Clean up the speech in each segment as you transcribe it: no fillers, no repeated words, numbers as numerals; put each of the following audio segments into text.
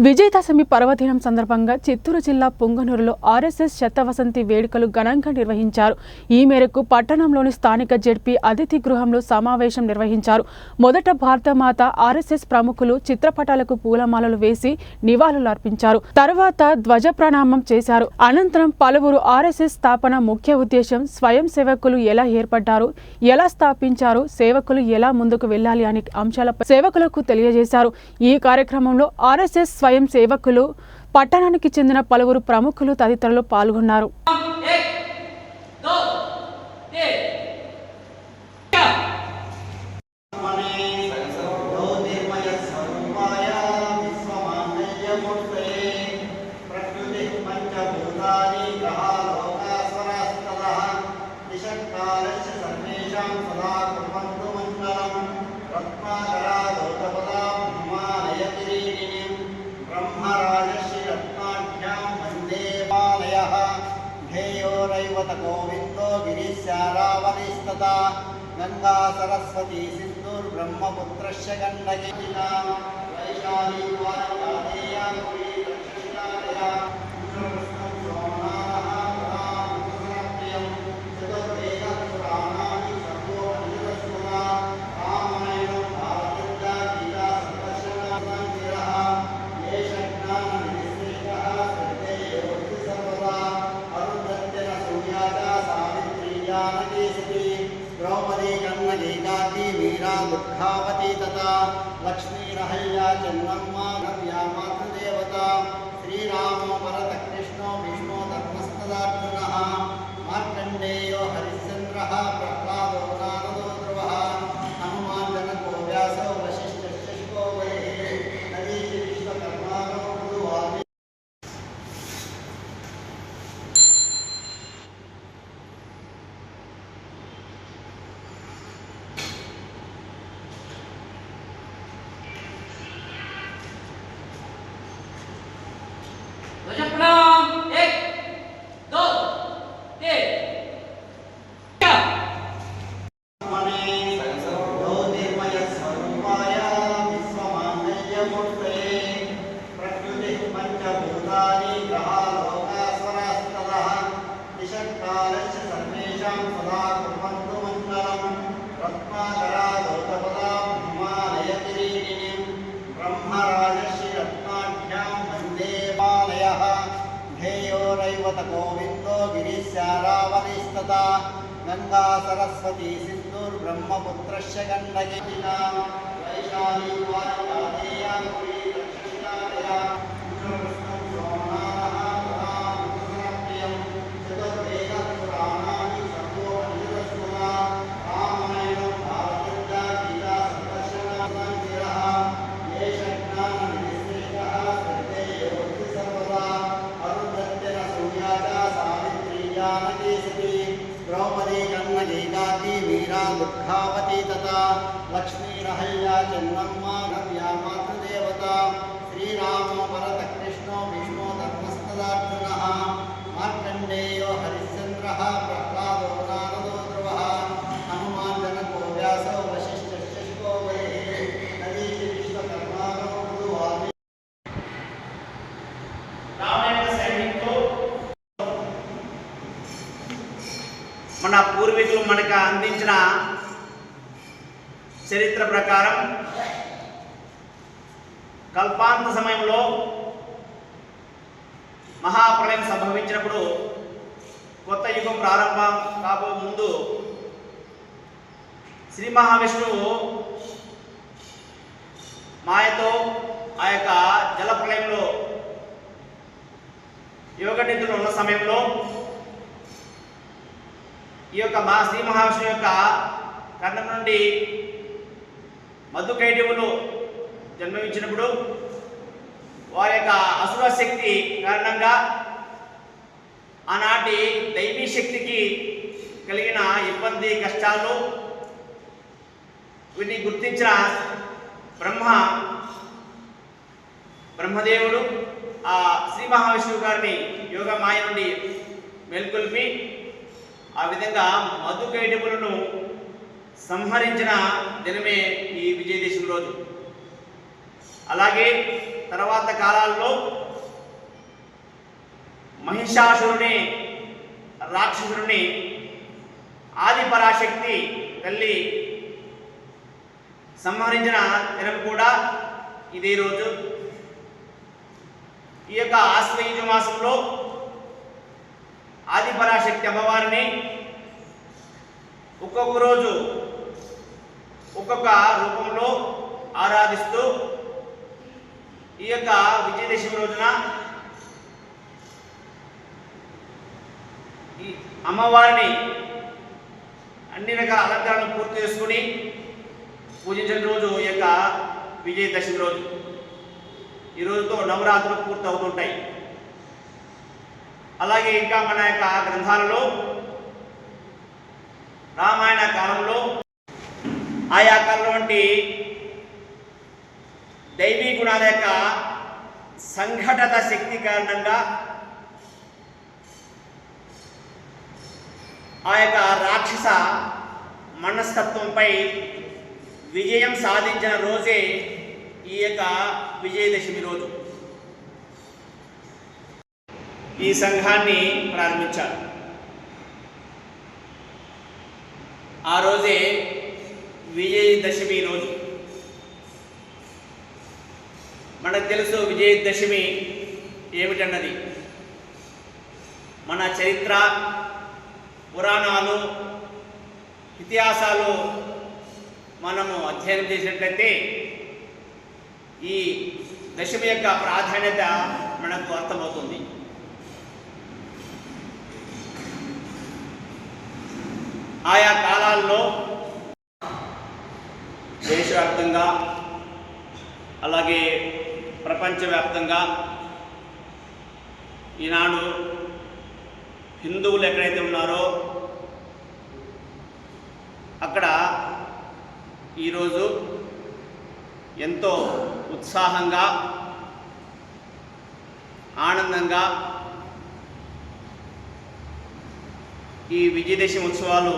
విజయదశమి పర్వదినం సందర్భంగా చిత్తూరు జిల్లా పొంగనూరులో ఆర్ఎస్ఎస్ శతవసంతి వేడుకలు ఘనంగా నిర్వహించారు. ఈ మేరకు పట్టణంలోని స్థానిక జెడ్పీ అతిథి గృహంలో సమావేశం నిర్వహించారు. మొదట భారతమాత ఆర్ఎస్ఎస్ ప్రముఖులు చిత్రపటాలకు పూలమాలలు వేసి నివాళులర్పించారు. తర్వాత ధ్వజ ప్రణామం చేశారు. అనంతరం పలువురు ఆర్ఎస్ఎస్ స్థాపన ముఖ్య ఉద్దేశం, స్వయం సేవకులు ఎలా ఏర్పడ్డారు, ఎలా స్థాపించారు, సేవకులు ఎలా ముందుకు వెళ్లాలి అనే అంశాలపై సేవకులకు తెలియజేశారు. ఈ కార్యక్రమంలో ఆర్ఎస్ఎస్ స్వయం సేవకులు, పట్టణానికి చెందిన పలువురు ప్రముఖులు తదితరులు పాల్గొన్నారు. गोविंदो गिरीशारावलिस्तता गंगा सरस्वती सिंधुर ब्रह्मपुत्रस्य गंडकी वैशाली वायुदेया गौरी दक्षिणालया द्रौपदी कन्नगीकाती वीरा दुःखावती तथा लक्ष्मी रहल्या चन्नम्मा नव्या मातृदेवता श्रीरामो भरत कृष्णो विष्णु धर्मस्तदार्जुनः मार्कण्डेयो हरिश्चन्द्रः प्रह्लादो नारदो ध्रुवः हनुमान् जनको व्यासो वसिष्ठश्च शुको वैः नदीति विश्वकर्माणो गुरुवादि प्रणाम 1 2 3 ज्योतिर्मय स्वरूपाय विश्वमानयमूर्तये प्रकृतिः पंचभूतानि ग्रहालोकास्वरास्ततः निषत्कालस्य सर्वेषां सदा कुर्वन्तु मङ्गलम् रत्नाकरादौतपदां हिमालयकिरीटिनीं ब्रह्मराजस्य रत्नाढ्यां वन्दे मालयः धेयोरैवत गोविंदो गिरीशारावलिस्तता गंगा सरस्वती सिंधुर ब्रह्मपुत्रस्य गंडकी वैशाली वायुदेया गौरी दक्षिणालया द्रौपदी कन्नगीकाती वीरा दुःखावती तथा लक्ष्मी रहल्या चन्नम्मा नव्या मातृदेवता श्रीरामो भरत कृष्णो विष्णु धर्मस्तदार्जुनः मार्कण्डेयो हरिश्चन्द्रः प्रह्लादो नारदो ध्रुवः हनुमान् जनको व्यासो वसिष्ठश्च शुको वैः नदीति विश्वकर्माणो गुरुवादि మన పూర్వీకులు మనకు అందించిన చరిత్ర ప్రకారం కల్పాంత సమయంలో మహాప్రళయం సంభవించినప్పుడు కొత్త యుగం ప్రారంభం కాబో ముందు శ్రీ మహావిష్ణువు మాయతో ఆ యొక్క జల ప్రళయంలో యోగ నిద్రలో ఉన్న సమయంలో ఈ యొక్క శ్రీ మహావిష్ణువు యొక్క కర్ణం నుండి మధుకైటవులు జన్మించినప్పుడు వారి యొక్క అసుర శక్తి కారణంగా ఆనాటి దైవీ శక్తికి కలిగిన ఇబ్బంది కష్టాలు వీటిని గుర్తించిన బ్రహ్మదేవుడు ఆ శ్రీ మహావిష్ణువు గారిని యోగ మాయ నుండి మేల్కొల్పి ఆ విధంగా మధుకైటవులను సంహరించిన దినమే ఈ విజయదశమి రోజు. అలాగే తర్వాత కాలాల్లో మహిషాసురుని రాక్షసుని ఆది పరాశక్తి తల్లి సంహరించిన దినం కూడా ఇదే రోజు. ఈ యొక్క ఆశ్వయుజ మాసంలో ఆది పరాశక్తి అమ్మవారిని ఒక్కొక్క రోజు ఒక్కొక్క రూపంలో ఆరాధిస్తూ ఈ యొక్క విజయదశమి రోజున ఈ అమ్మవారిని అన్ని రకాల అలంకరణలు పూర్తి చేసుకుని పూజించిన రోజు ఈ యొక్క విజయదశమి రోజు. ఈ రోజుతో నవరాత్రులు పూర్తి అవుతుంటాయి. అలాగే ఇంకా మన యొక్క గ్రంథాలలో రామాయణ కాలంలో ఆయా కాలంలో వంటి దైవీ గుణాల యొక్క సంఘటత శక్తి కారణంగా ఆ యొక్క రాక్షస మనస్తత్వంపై విజయం సాధించిన రోజే ఈ యొక్క విజయదశమి రోజు. ఈ సంఘాన్ని ప్రారంభించారు. ఆ రోజే విజయదశమి రోజు. మనకు తెలుసు విజయదశమి ఏమిటన్నది. మన చరిత్ర, పురాణాలు, ఇతిహాసాలు మనము అధ్యయనం చేసినట్లయితే ఈ దశమి యొక్క ప్రాధాన్యత మనకు అర్థమవుతుంది. ఆయా కాలాల్లో దేశవ్యాప్తంగా అలాగే ప్రపంచవ్యాప్తంగా ఈనాడు హిందువులు ఎక్కడైతే ఉన్నారో అక్కడ ఈరోజు ఎంతో ఉత్సాహంగా ఆనందంగా ఈ విజయదశమి ఉత్సవాలు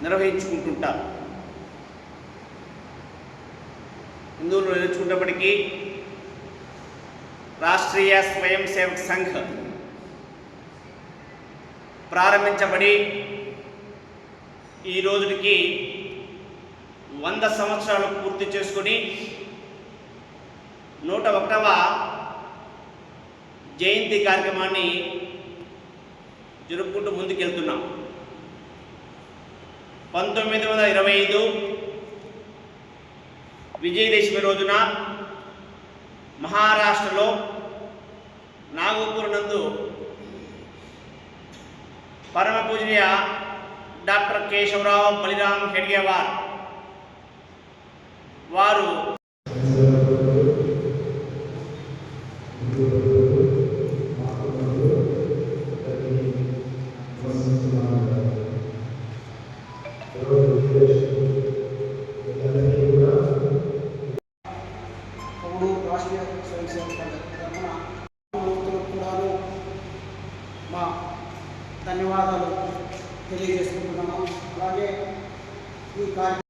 నిర్వహించుకుంటుంటారు. హిందువులు నిర్వహించుకున్నప్పటికీ రాష్ట్రీయ స్వయం సేవక్ సంఘ్ ప్రారంభించబడి ఈ రోజుకి 100 సంవత్సరాలు పూర్తి చేసుకుని 101వ జయంతి కార్యక్రమాన్ని జరుపుకుంటూ ముందుకెళ్తున్నాం. 1925 విజయదశమి రోజున మహారాష్ట్రలో నాగపూర్ నందు పరమ పూజనీయ డాక్టర్ కేశవరావు బలిరామ్ హెడ్గేవార్ వారు రాష్ట్రీయ స్వయం సేవక తరఫున కూడాను మా ధన్యవాదాలు తెలియజేసుకుంటున్నాము. అలాగే ఈ కార్యక్రమం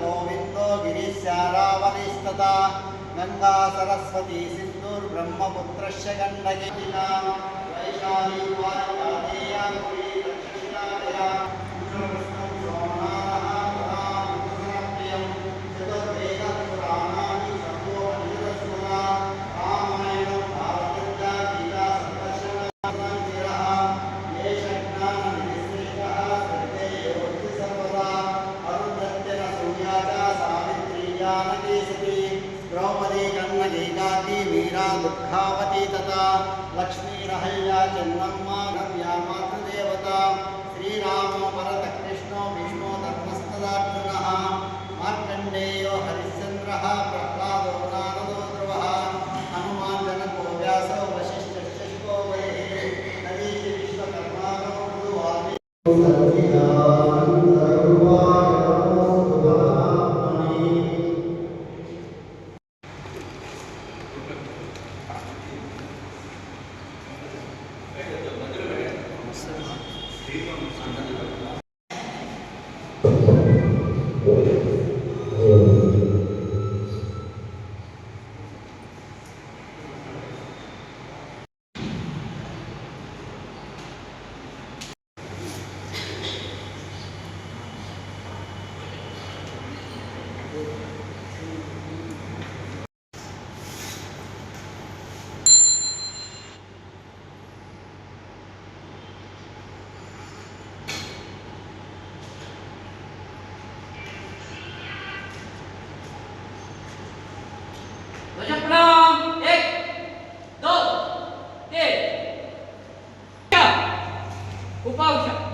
గోవిందో గిరిశారావలిస్తతా గంగా సరస్వతి సింధుర్బ్రహ్మపుత్రస్య గండకి వైశాలి द्रौपदी कन्नगैकाकी मीरा दुःखावती तथा लक्ष्मीरहल्या चन्नम्मा नव्या मातृदेवता श्रीरामो भरतः कृष्णो भीष्मो धर्मस्तदार्जुनः मार्कण्डेयो हरिश्चन्द्रः प्रह्लादो नारदो ध्रुवः हनुमान् जनको व्यासो वसिष्ठश्च शुको बलिः ध्वज प्रणाम 1 2 3 उपाउषा